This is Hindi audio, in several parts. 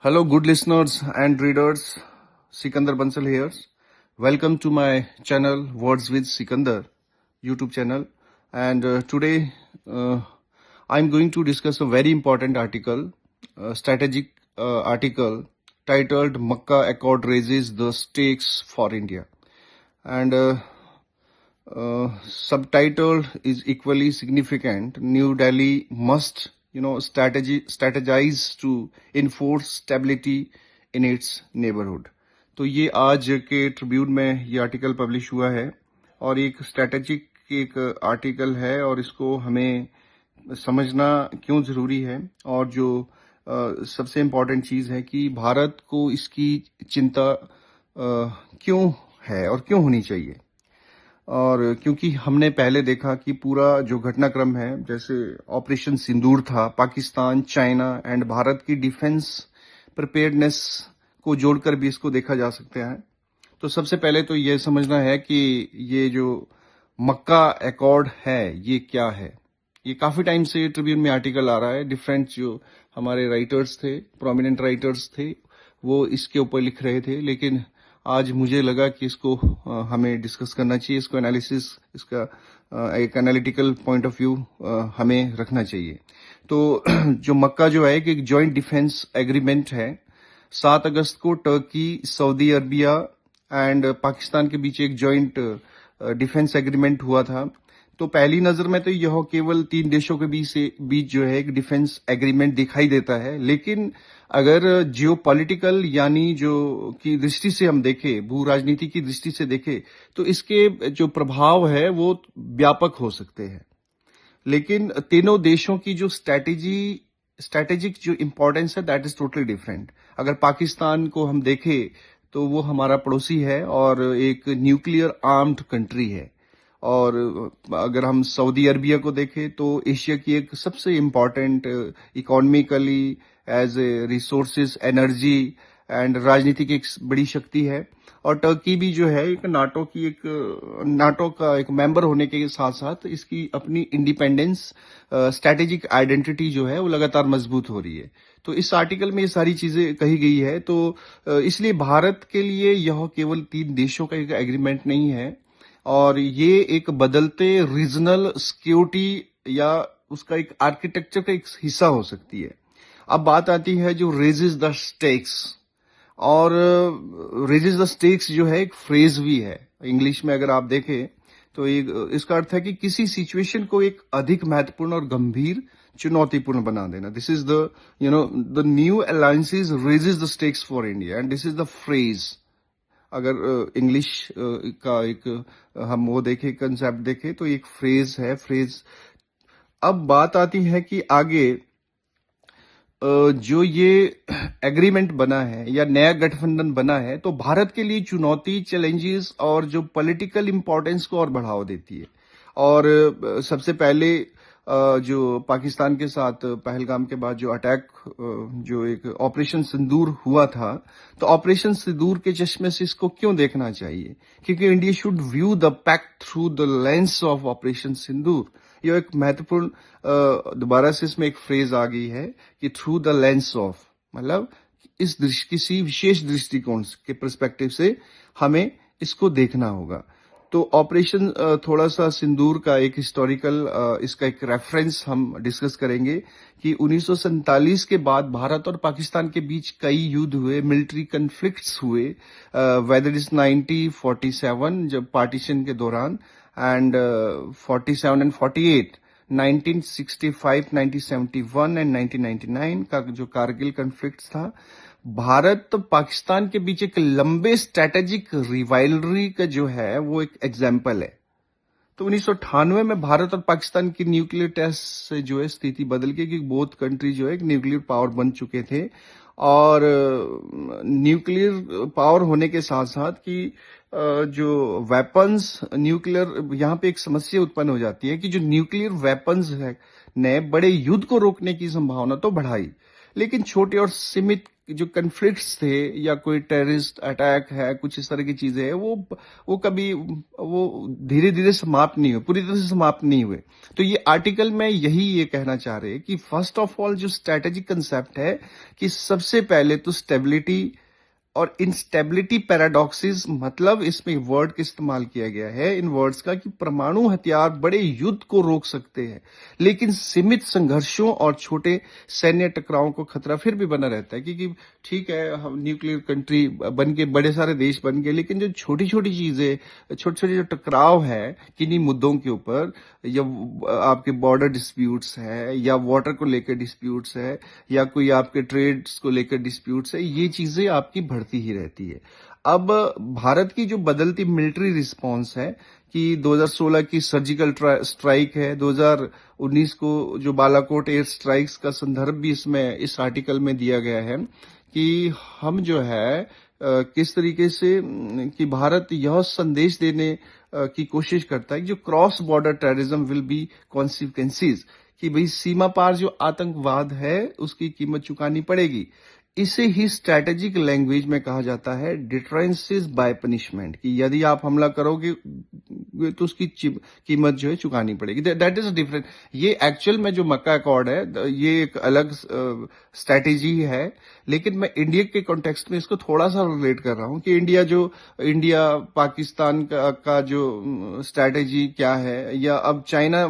Hello, good listeners and readers. Sikandar Bansal here. Welcome to my channel, Words with Sikandar, YouTube channel. And today, I'm going to discuss a very important article, strategic article titled Makkah Accord Raises the Stakes for India. And subtitle is equally significant. New Delhi must, strategize to enforce stability in its neighborhood. तो ये आज के ट्रिब्यून में ये आर्टिकल पब्लिश हुआ है और एक स्ट्रेटेजिक एक आर्टिकल है और इसको हमें समझना क्यों जरूरी है और जो सबसे इम्पोर्टेंट चीज है कि भारत को इसकी चिंता क्यों है और क्यों होनी चाहिए। और क्योंकि हमने पहले देखा कि पूरा जो घटनाक्रम है, जैसे ऑपरेशन सिंदूर था, पाकिस्तान, चाइना एंड भारत की डिफेंस प्रिपेयर्डनेस को जोड़कर भी इसको देखा जा सकता है। तो सबसे पहले तो ये समझना है कि ये जो मक्का अकॉर्ड है ये क्या है। ये काफी टाइम से ट्रिब्यून में आर्टिकल आ रहा है, डिफरेंट जो हमारे राइटर्स थे, प्रोमिनेंट राइटर्स थे, वो इसके ऊपर लिख रहे थे, लेकिन आज मुझे लगा कि इसको हमें डिस्कस करना चाहिए, इसको एनालिसिस, इसका एक एनालिटिकल पॉइंट ऑफ व्यू हमें रखना चाहिए। तो जो मक्का जो है कि एक जॉइंट डिफेंस एग्रीमेंट है। 7 अगस्त को Turkey, Saudi Arabia and Pakistan के बीच एक जॉइंट डिफेंस एग्रीमेंट हुआ था। तो पहली नजर में तो यह केवल 3 देशों के बीच जो है एक डिफेंस एग्रीमेंट दिखाई देता है, लेकिन अगर जियोपॉलिटिकल यानी जो की दृष्टि से हम देखें, भू राजनीति की दृष्टि से देखें, तो इसके जो प्रभाव है वो व्यापक हो सकते हैं। लेकिन तीनों देशों की जो स्ट्रेटेजिक जो इंपॉर्टेंस है दैट इज टोटली डिफरेंट। अगर पाकिस्तान को हम देखें तो वो हमारा पड़ोसी है और एक न्यूक्लियर आर्म्ड कंट्री है। और अगर हम सऊदी अरबिया को देखें तो एशिया की एक सबसे important economically, as a resources, energy and राजनीतिक एक बड़ी शक्ति है। और टर्की भी जो है एक नाटो का एक मेंबर होने के साथ साथ इसकी अपनी इंडिपेंडेंस, स्ट्रेटेजिक आइडेंटिटी जो है वो लगातार मजबूत हो रही है। तो इस आर्टिकल में ये सारी चीजें कही गई है। तो इसलिए भारत के लिए यह केवल 3 देशों का एक एग्रीमेंट नहीं है और ये एक बदलते रीजनल सिक्योरिटी या उसका एक आर्किटेक्चर का एक हिस्सा हो सकती है। अब बात आती है जो रेजेस द स्टेक्स, और रेजेस द स्टेक्स जो है एक फ्रेज भी है इंग्लिश में। अगर आप देखें तो इसका अर्थ है कि किसी सिचुएशन को एक अधिक महत्वपूर्ण और गंभीर, चुनौतीपूर्ण बना देना। This is the new alliances raises the stakes for India and this is the phrase. अगर इंग्लिश का एक हम वो देखें, कंसेप्ट देखें, तो एक फ्रेज है, फ्रेज। अब बात आती है कि आगे जो ये एग्रीमेंट बना है या नया गठबंधन बना है तो भारत के लिए चुनौती, चैलेंजेस और जो पॉलिटिकल इंपॉर्टेंस को और बढ़ावा देती है। और सबसे पहले जो पाकिस्तान के साथ पहलगाम के बाद जो अटैक, जो एक ऑपरेशन सिंदूर हुआ था, तो ऑपरेशन सिंदूर के चश्मे से इसको क्यों देखना चाहिए? क्योंकि India should view the pact through the lens of operation Sindoor. ये एक महत्वपूर्ण, दोबारा से इसमें एक फ्रेज आ गई है कि थ्रू द लेंस ऑफ, मतलब किसी विशेष दृष्टिकोण के पर्सपेक्टिव से हमें इसको देखना होगा। तो ऑपरेशन थोड़ा सा सिंदूर का एक हिस्टोरिकल, इसका एक रेफरेंस हम डिस्कस करेंगे कि 1947 के बाद भारत और पाकिस्तान के बीच कई युद्ध हुए, मिलिट्री कन्फ्लिक्ट्स हुए, वेदर इज 1947 जब पार्टीशन के दौरान, एंड 47 एंड 48, 1965, 1971 एंड 1999 का जो कारगिल कन्फ्लिक्ट था। भारत पाकिस्तान के बीच एक लंबे स्ट्रेटेजिक रिवाइलरी का जो है वो एक एग्जाम्पल है। तो 1998 में भारत और पाकिस्तान की न्यूक्लियर टेस्ट से जो है स्थिति बदल गई कि बोथ कंट्री जो है एक न्यूक्लियर पावर बन चुके थे। और न्यूक्लियर पावर होने के साथ साथ कि जो वेपन्स न्यूक्लियर, यहाँ पे एक समस्या उत्पन्न हो जाती है कि जो न्यूक्लियर वेपन्स है ने बड़े युद्ध को रोकने की संभावना तो बढ़ाई, लेकिन छोटे और सीमित जो कन्फ्लिक्ट्स थे या कोई टेररिस्ट अटैक है, कुछ इस तरह की चीजें हैं, वो कभी वो धीरे धीरे समाप्त नहीं हुए, पूरी तरह से समाप्त नहीं हुए। तो ये आर्टिकल में यही ये कहना चाह रहे हैं कि फर्स्ट ऑफ ऑल जो स्ट्रेटेजिक कंसेप्ट है कि सबसे पहले तो स्टेबिलिटी और इंस्टेबिलिटी पैराडॉक्सिस, मतलब इसमें वर्ड का इस्तेमाल किया गया है इन वर्ड्स का कि परमाणु हथियार बड़े युद्ध को रोक सकते हैं, लेकिन सीमित संघर्षों और छोटे सैन्य टकरावों को खतरा फिर भी बना रहता है। क्योंकि ठीक है, हम न्यूक्लियर कंट्री बन के बड़े सारे देश बन गए, लेकिन जो छोटी छोटी चीजें, छोटे छोटे जो टकराव है किन्हीं मुद्दों के ऊपर, या आपके बॉर्डर डिस्प्यूट्स है, या वाटर को लेकर डिस्प्यूट्स है, या कोई आपके ट्रेड्स को लेकर डिस्प्यूट्स है, ये चीजें आपकी बढ़ती ही रहती है। अब भारत की जो बदलती मिलिट्री रिस्पांस है कि 2016 की सर्जिकल स्ट्राइक है, 2019 को जो बालाकोट एयर स्ट्राइक्स का संदर्भ भी इसमें इस आर्टिकल में दिया गया है कि हम जो है किस तरीके से कि भारत यह संदेश देने की कोशिश करता है कि जो cross border terrorism will be consequences, कि भाई सीमा पार जो आतंकवाद है उसकी कीमत चुकानी पड़ेगी। इसे ही स्ट्रैटेजिक लैंग्वेज में कहा जाता है डिटरेंसेस बाय पनिशमेंट, कि यदि आप हमला करोगे तो उसकी कीमत जो है चुकानी पड़ेगी। That is different. ये एक्चुअल में जो मक्का अकॉर्ड है ये एक अलग स्ट्रैटेजी है, लेकिन मैं इंडिया के कॉन्टेक्स्ट में इसको थोड़ा सा रिलेट कर रहा हूं कि इंडिया पाकिस्तान का जो स्ट्रैटेजी क्या है, या अब चाइना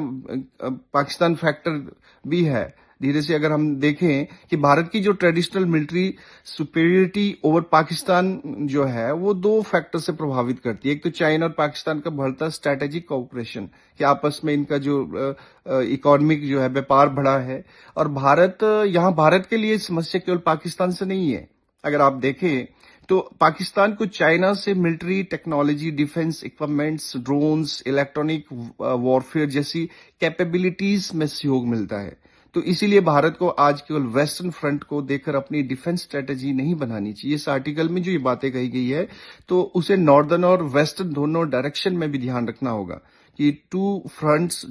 पाकिस्तान फैक्टर भी है धीरे से। अगर हम देखें कि भारत की जो traditional military superiority over Pakistan जो है वो दो फैक्टर से प्रभावित करती है। एक तो चाइना और पाकिस्तान का बढ़ता स्ट्रैटेजिक कोऑपरेशन कि आपस में इनका जो इकोनॉमिक जो है व्यापार बढ़ा है, और भारत के लिए समस्या केवल पाकिस्तान से नहीं है। अगर आप देखें तो पाकिस्तान को चाइना से military technology, defence equipments, drones, electronic warfare जैसी कैपेबिलिटीज में सहयोग मिलता है। तो इसीलिए भारत को आज केवल वेस्टर्न फ्रंट को देखकर अपनी डिफेंस स्ट्रेटेजी नहीं बनानी चाहिए। इस आर्टिकल में जो ये बातें कही गई है तो उसे नॉर्दर्न और वेस्टर्न दोनों डायरेक्शन में भी ध्यान रखना होगा कि टू फ्रंट्स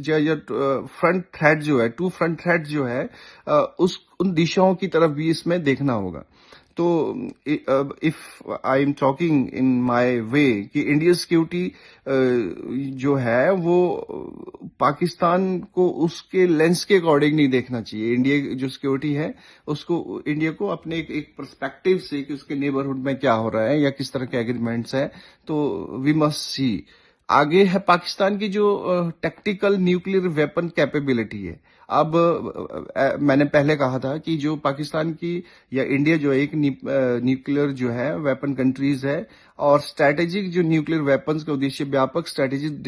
फ्रंट थ्रेड जो है उन दिशाओं की तरफ भी इसमें देखना होगा। तो if I am talking in my way कि इंडिया सिक्योरिटी जो है वो पाकिस्तान को उसके लेंस के अकॉर्डिंग नहीं देखना चाहिए। इंडिया जो सिक्योरिटी है उसको इंडिया को अपने एक पर्सपेक्टिव से कि उसके नेबरहुड में क्या हो रहा है या किस तरह के एग्रीमेंट्स है, तो वी मस्ट सी। आगे है पाकिस्तान की जो टैक्टिकल न्यूक्लियर वेपन कैपेबिलिटी है। अब मैंने पहले कहा था कि जो पाकिस्तान की या इंडिया जो एक न्यूक्लियर जो है वेपन कंट्रीज है, और स्ट्रैटेजिक जो न्यूक्लियर वेपन्स का उद्देश्य व्यापक स्ट्रैटेजिक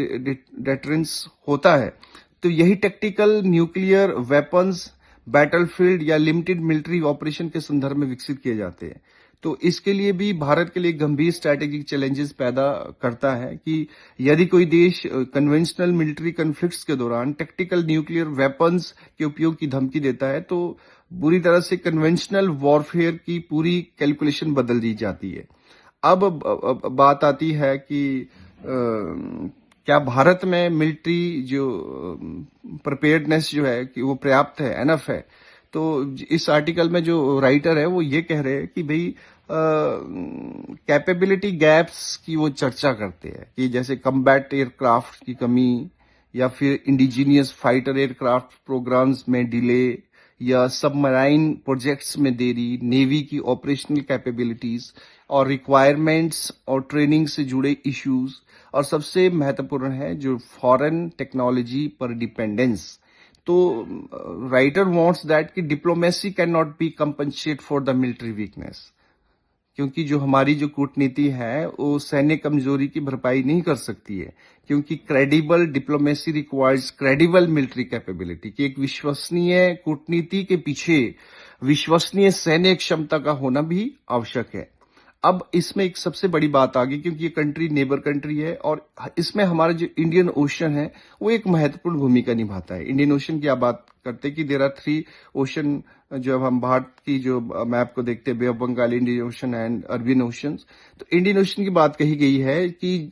डिटरेंस होता है। तो यही टैक्टिकल न्यूक्लियर वेपन्स बैटलफील्ड या लिमिटेड मिलिट्री ऑपरेशन के संदर्भ में विकसित किए जाते हैं। तो इसके लिए भी भारत के लिए गंभीर स्ट्रैटेजिक चैलेंजेस पैदा करता है कि यदि कोई देश कन्वेंशनल मिलिट्री कॉन्फ्लिक्ट्स के दौरान टैक्टिकल न्यूक्लियर वेपन्स के उपयोग की धमकी देता है तो बुरी तरह से कन्वेंशनल वॉरफेयर की पूरी कैलकुलेशन बदल दी जाती है। अब बात आती है कि क्या भारत में मिलिट्री जो प्रिपेयर्डनेस जो है कि वो पर्याप्त है, एनफ है। तो इस आर्टिकल में जो राइटर है वो ये कह रहे हैं कि भाई कैपेबिलिटी गैप्स की वो चर्चा करते हैं कि जैसे कम्बैट एयरक्राफ्ट की कमी, या फिर इंडिजीनियस फाइटर एयरक्राफ्ट प्रोग्राम्स में डिले, या सबमराइन प्रोजेक्ट्स में देरी, नेवी की ऑपरेशनल कैपेबिलिटीज और रिक्वायरमेंट्स और ट्रेनिंग से जुड़े इश्यूज, और सबसे महत्वपूर्ण है जो फॉरेन टेक्नोलॉजी पर डिपेंडेंस। तो राइटर वांट्स दैट कि diplomacy can not be compensate for the military weakness, क्योंकि जो हमारी जो कूटनीति है वो सैन्य कमजोरी की भरपाई नहीं कर सकती है, क्योंकि credible diplomacy requires credible military capability, कि एक विश्वसनीय कूटनीति के पीछे विश्वसनीय सैन्य क्षमता का होना भी आवश्यक है। अब इसमें एक सबसे बड़ी बात आ गई, क्योंकि ये कंट्री नेबर कंट्री है और इसमें हमारा जो इंडियन ओशन है वो एक महत्वपूर्ण भूमिका निभाता है। इंडियन ओशन की आप बात करते हैं कि देयर आर 3 ओशन, जब हम भारत की जो मैप को देखते हैं, Bay of Bengal, Indian Ocean and Arabian Ocean, तो इंडियन ओशन की बात कही गई है कि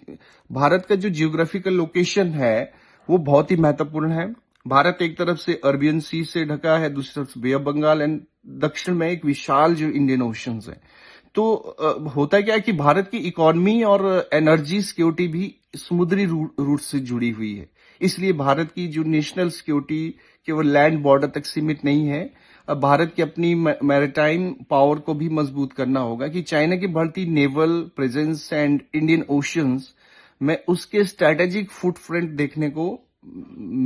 भारत का जो जियोग्राफिकल लोकेशन है वो बहुत ही महत्वपूर्ण है। भारत एक तरफ से अरबियन सी से ढका है, दूसरी तरफ से बे ऑफ बंगाल एंड दक्षिण में एक विशाल जो इंडियन ओशंस है। तो होता क्या है कि भारत की इकोनॉमी और एनर्जी सिक्योरिटी भी समुद्री रूट से जुड़ी हुई है। इसलिए भारत की जो नेशनल सिक्योरिटी केवल लैंड बॉर्डर तक सीमित नहीं है। अब भारत की अपनी मैरिटाइम पावर को भी मजबूत करना होगा कि चाइना की बढ़ती naval presence and Indian oceans में उसके स्ट्रैटेजिक फुटप्रिंट देखने को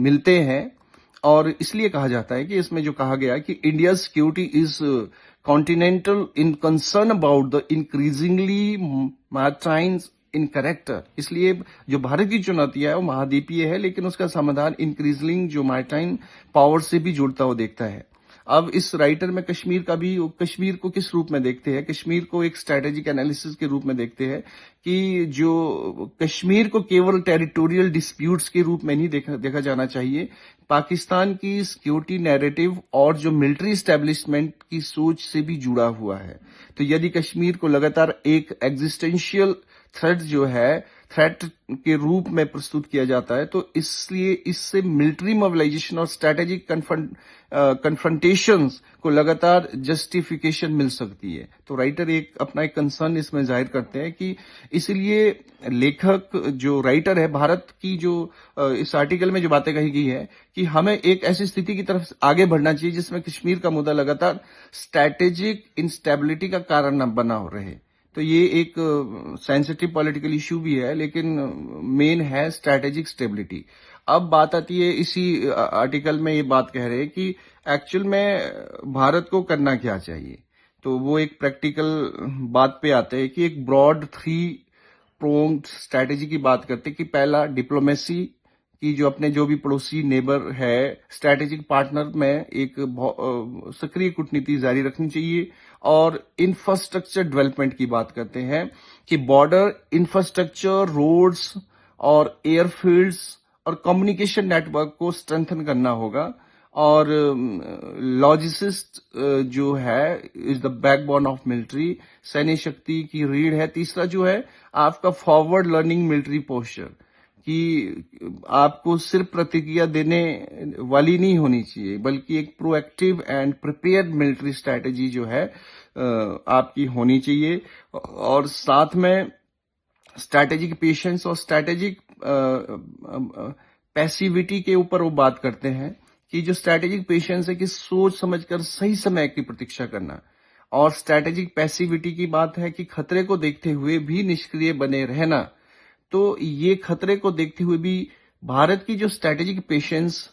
मिलते हैं। और इसलिए कहा जाता है कि इसमें जो कहा गया कि India security is continental in concern about the increasingly maritime in character. इसलिए जो भारत की चुनौती है वो महाद्वीपीय है, लेकिन उसका समाधान इंक्रीजिंग जो मैरिटाइम पावर से भी जुड़ता हुआ देखता है। अब इस राइटर में कश्मीर का भी, कश्मीर को किस रूप में देखते हैं? कश्मीर को एक स्ट्रेटेजिक एनालिसिस के रूप में देखते हैं कि जो कश्मीर को केवल टेरिटोरियल डिस्प्यूट्स के रूप में नहीं देखा जाना चाहिए। पाकिस्तान की सिक्योरिटी नैरेटिव और जो मिलिट्री एस्टेब्लिशमेंट की सोच से भी जुड़ा हुआ है। तो यदि कश्मीर को लगातार एक एग्जिस्टेंशियल थ्रेट के रूप में प्रस्तुत किया जाता है, तो इसलिए इससे मिलिट्री मोबिलाइजेशन और स्ट्रैटेजिक कन्फ्रंटेशंस को लगातार जस्टिफिकेशन मिल सकती है। तो राइटर अपना एक कंसर्न इसमें जाहिर करते हैं कि इसलिए लेखक जो राइटर है, भारत की जो इस आर्टिकल में जो बातें कही गई है कि हमें एक ऐसी स्थिति की तरफ आगे बढ़ना चाहिए जिसमें कश्मीर का मुद्दा लगातार स्ट्रैटेजिक इंस्टेबिलिटी का कारण न बना हो रहे। तो ये एक सेंसिटिव पॉलिटिकल इशू भी है, लेकिन मेन है स्ट्रैटेजिक स्टेबिलिटी। अब बात आती है, इसी आर्टिकल में ये बात कह रहे हैं कि एक्चुअल में भारत को करना क्या चाहिए। तो वो एक प्रैक्टिकल बात पे आते हैं कि एक ब्रॉड 3 प्रोंग्ड स्ट्रैटेजी की बात करते हैं कि पहला डिप्लोमेसी की, जो अपने जो भी पड़ोसी नेबर है, स्ट्रैटेजिक पार्टनर में एक सक्रिय कूटनीति जारी रखनी चाहिए। और इंफ्रास्ट्रक्चर डेवलपमेंट की बात करते हैं कि बॉर्डर इंफ्रास्ट्रक्चर, रोड्स और एयरफील्ड्स और कम्युनिकेशन नेटवर्क को स्ट्रेंथन करना होगा। और लॉजिस्टिक्स जो है is the backbone of military, सैन्य शक्ति की रीढ़ है। तीसरा जो है आपका फॉरवर्ड लर्निंग मिलिट्री पोस्चर, कि आपको सिर्फ प्रतिक्रिया देने वाली नहीं होनी चाहिए, बल्कि एक proactive and prepared military strategy जो है आपकी होनी चाहिए। और साथ में स्ट्रैटेजिक पेशेंस और स्ट्रैटेजिक पैसिविटी के ऊपर वो बात करते हैं कि जो स्ट्रैटेजिक पेशेंस है कि सोच समझकर सही समय की प्रतीक्षा करना, और स्ट्रैटेजिक पैसिविटी की बात है कि खतरे को देखते हुए भी निष्क्रिय बने रहना। तो ये खतरे को देखते हुए भी भारत की जो स्ट्रैटेजिक पेशेंस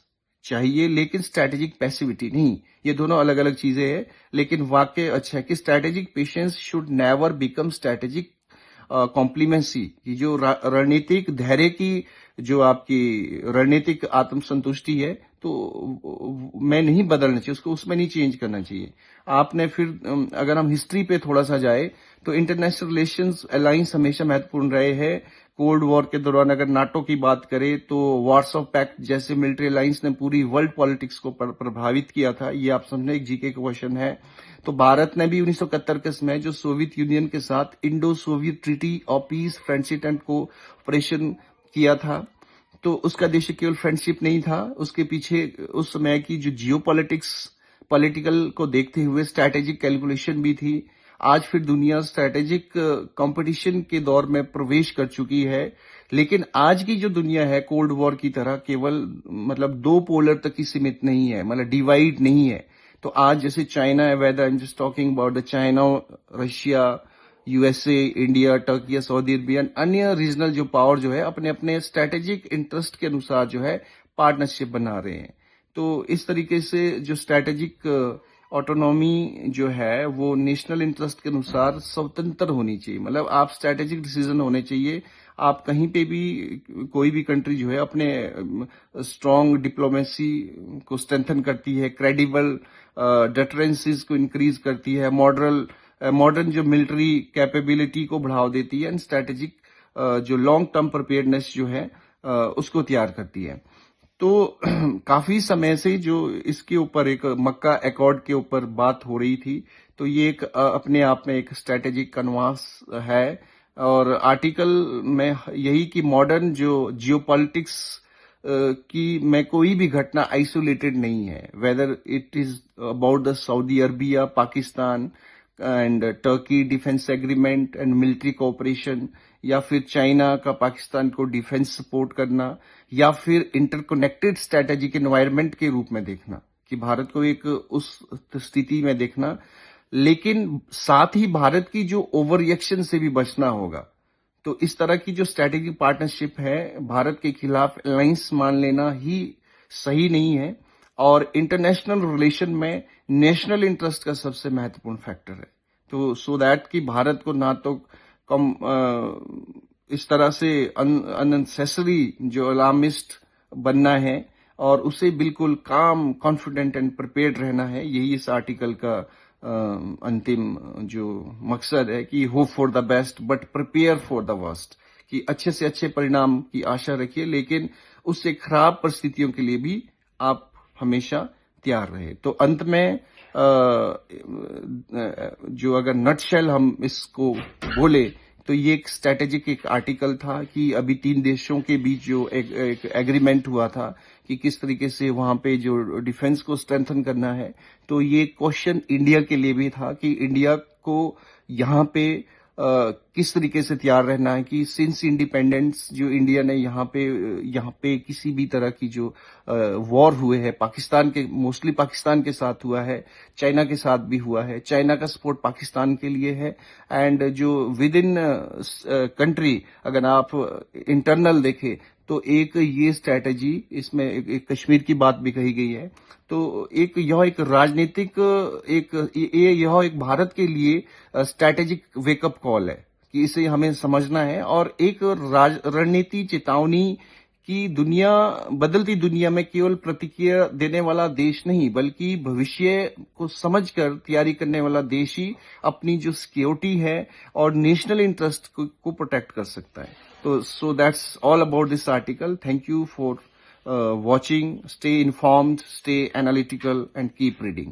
चाहिए, लेकिन स्ट्रैटेजिक पैसिविटी नहीं। ये दोनों अलग अलग चीजें हैं, लेकिन वाक्य अच्छा है कि strategic patience should never become strategic complacency, की जो रणनीतिक धैर्य की जो आपकी रणनीतिक आत्मसंतुष्टि है, तो मैं नहीं बदलना चाहिए उसको, उसमें नहीं चेंज करना चाहिए। आपने फिर अगर हम हिस्ट्री पे थोड़ा सा जाए तो इंटरनेशनल रिलेशंस अलायंस हमेशा महत्वपूर्ण रहे हैं। कोल्ड वॉर के दौरान अगर नाटो की बात करें तो वार्सो पैक्ट जैसे मिलिट्री अलायंस ने पूरी वर्ल्ड पॉलिटिक्स को प्रभावित किया था। ये आप समझने, एक जीके का क्वेश्चन है। तो भारत ने भी 1971 के समय जो सोवियत यूनियन के साथ Indo Soviet treaty of peace, friendship and cooperation किया था, तो उसका देश केवल फ्रेंडशिप नहीं था, उसके पीछे उस समय की जो पॉलिटिकल को देखते हुए स्ट्रैटेजिक कैलकुलेशन भी थी। आज फिर दुनिया स्ट्रैटेजिक कंपटीशन के दौर में प्रवेश कर चुकी है, लेकिन आज की जो दुनिया है कोल्ड वॉर की तरह केवल मतलब 2 पोलर तक ही सीमित नहीं है, मतलब डिवाइड नहीं है। तो आज जैसे चाइना है, whether I am just talking about the China, Russia, USA, India, Turkey, Saudi Arabia, अन्य रीजनल जो पावर जो है अपने अपने स्ट्रैटेजिक इंटरेस्ट के अनुसार जो है पार्टनरशिप बना रहे हैं। तो इस तरीके से जो स्ट्रैटेजिक ऑटोनॉमी जो है वो नेशनल इंटरेस्ट के अनुसार स्वतंत्र होनी चाहिए, मतलब आप स्ट्रैटेजिक डिसीजन होने चाहिए। आप कहीं पे भी, कोई भी कंट्री जो है अपने स्ट्रांग डिप्लोमेसी को स्ट्रेंथन करती है, क्रेडिबल डिटरेंसेस को इंक्रीज करती है, मॉडर्न जो मिलिट्री कैपेबिलिटी को बढ़ावा देती है, एंड स्ट्रैटेजिक जो लॉन्ग टर्म प्रिपेयर्डनेस जो है उसको तैयार करती है। तो काफी समय से जो इसके ऊपर एक मक्का अकॉर्ड के ऊपर बात हो रही थी, तो ये एक अपने आप में एक स्ट्रैटेजिक कन्वास है। और आर्टिकल में यही कि मॉडर्न जो जियोपॉलिटिक्स कि मैं कोई भी घटना आइसोलेटेड नहीं है, whether it is about the Saudi Arabia, Pakistan and Turkey defence agreement and military cooperation, या फिर चाइना का पाकिस्तान को डिफेंस सपोर्ट करना, या फिर इंटरकनेक्टेड स्ट्रेटेजिक एनवायरनमेंट के रूप में देखना कि भारत को एक उस स्थिति में देखना, लेकिन साथ ही भारत की जो ओवर रिएक्शन से भी बचना होगा। तो इस तरह की जो स्ट्रैटेजिक पार्टनरशिप है, भारत के खिलाफ अलायंस मान लेना ही सही नहीं है, और इंटरनेशनल रिलेशन में नेशनल इंटरेस्ट का सबसे महत्वपूर्ण फैक्टर है। तो सो दैट कि भारत को ना तो कम इस तरह से अननेसेसरी जो अलार्मिस्ट बनना है, और उसे बिल्कुल काम, कॉन्फिडेंट एंड प्रिपेयर्ड रहना है। यही इस आर्टिकल का अंतिम जो मकसद है कि hope for the best but prepare for the worst, कि अच्छे से अच्छे परिणाम की आशा रखिए, लेकिन उससे खराब परिस्थितियों के लिए भी आप हमेशा तैयार रहे। तो अंत में जो अगर नटशेल हम इसको बोले, तो ये एक स्ट्रैटेजिक एक आर्टिकल था कि अभी 3 देशों के बीच जो एक एग्रीमेंट हुआ था कि किस तरीके से वहां पे जो डिफेंस को स्ट्रेंथन करना है। तो ये क्वेश्चन इंडिया के लिए भी था कि इंडिया को यहाँ पे किस तरीके से तैयार रहना है कि सिंस इंडिपेंडेंस जो इंडिया ने यहाँ पे किसी भी तरह की जो वॉर हुए हैं, पाकिस्तान के, मोस्टली पाकिस्तान के साथ हुआ है, चाइना के साथ भी हुआ है, चाइना का सपोर्ट पाकिस्तान के लिए है, एंड जो विद इन कंट्री अगर आप इंटरनल देखें तो एक ये स्ट्रैटेजी, इसमें एक कश्मीर की बात भी कही गई है। तो यह एक राजनीतिक यह एक भारत के लिए स्ट्रैटेजिक वेकअप कॉल है कि इसे हमें समझना है, और एक रणनीति चेतावनी कि बदलती दुनिया में केवल प्रतिक्रिया देने वाला देश नहीं, बल्कि भविष्य को समझकर तैयारी करने वाला देश ही अपनी जो सिक्योरिटी है और नेशनल इंटरेस्ट को प्रोटेक्ट कर सकता है। तो so that's all about this article. Thank you for watching. Stay informed, stay analytical, and keep reading.